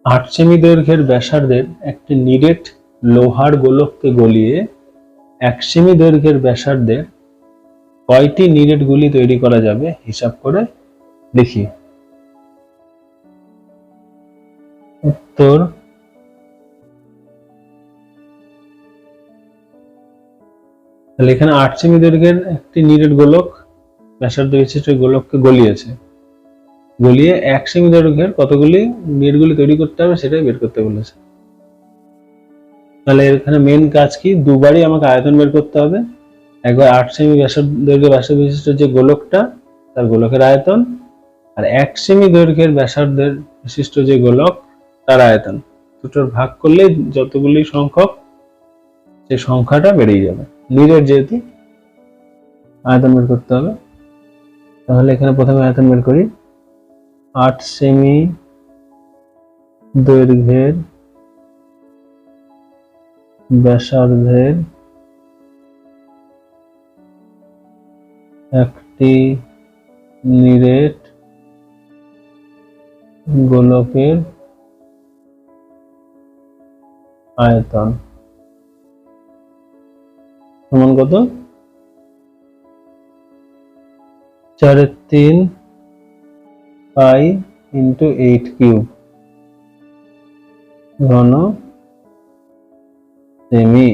8 semi দৈর্ঘ্যের ব্যাসার্ধের একটি নিরেট লোহার গোলককে গলিয়ে 1 সেমি দৈর্ঘ্যের ব্যাসার্ধের কয়টি নিরেট গুলি তৈরি করা যাবে হিসাব করে দেখি। উত্তর তাহলে এখানে 8 সেমি দৈর্ঘ্যের একটি নিরেট গোলক ব্যাসার্ধ বিশিষ্ট গোলককে গলিয়েছে, গলিয়ে 1 সেমি দৈর্ঘ্যের কতগুলি নিরেট তৈরি করতে হবে সেটাই বের করতে বলেছে। তাহলে এখানে মেন কাজ কি, দুবারই আমাকে আয়তন বের করতে হবে। একবার 8 সেমি ব্যাসার্ধ বিশিষ্ট যে গোলকটা তার গোলকের আয়তন, আর 1 সেমি দৈর্ঘ্যের ব্যাসার্ধের বিশিষ্ট যে গোলক তার আয়তন, দুটোর ভাগ করলে যতগুলি সংখ্যক সেই সংখ্যাটা বেরিয়ে যাবে। নিরেট যেহেতু আয়তন বের করতে হবে, তাহলে এখানে প্রথমে আয়তন বের করি। 8 সেমি দৈর্ঘ্যের ব্যাসার্ধের একটি নিরেট গোলকের আয়তন সমান কত? 4/3 পাই ইন্টু 8 কিউব ঘন সেমি।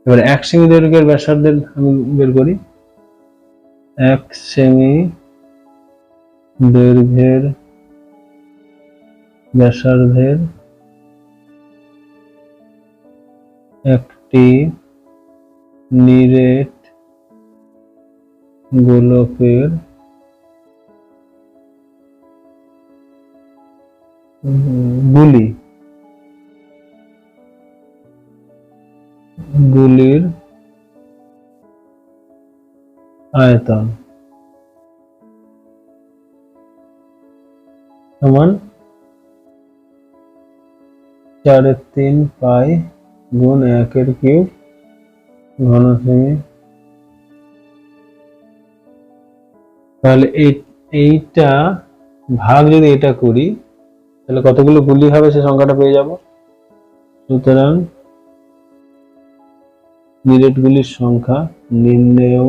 এবার 1 সেমি দৈর্ঘ্যের ব্যাসার্ধের আমি বের করি। 1 সেমি দৈর্ঘ্যের ব্যাসার্ধের একটি নিরেট গোলকের গুলির আয়তন সমান 4/3 পাই গুণ 1 কিউব ঘন সেমি। তাহলে এইটা ভাগ যদি এটা করি তাহলে কতগুলো গুলি হবে সে সংখ্যাটা পেয়ে যাব। সুতরাং নিরেট গুলির সংখ্যা নির্ণেয়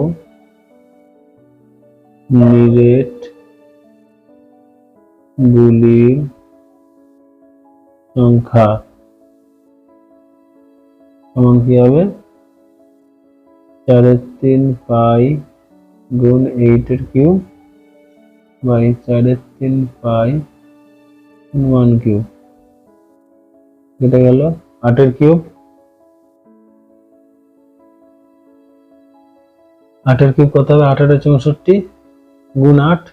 নিরেট গুলির সংখ্যা সমান কি হবে? 4/3 পাই গুণ 8 কিউব বাই 4/3 পাই 1 কিউব, এটা গেল 8 কিউব। 8 কিউব কত হবে? 8 64 গুণ 8,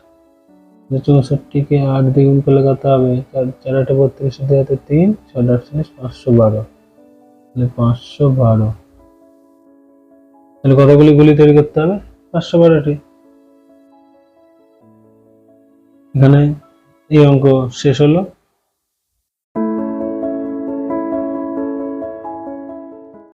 64 কে 8 দিয়ে গুণ করলে কত হবে? 4 4 32 3 6 512, তাহলে 512। তাহলে কতগুলি গুলি তৈরি করতে হবে? 512টি। এখানে এই অঙ্ক শেষ হলো।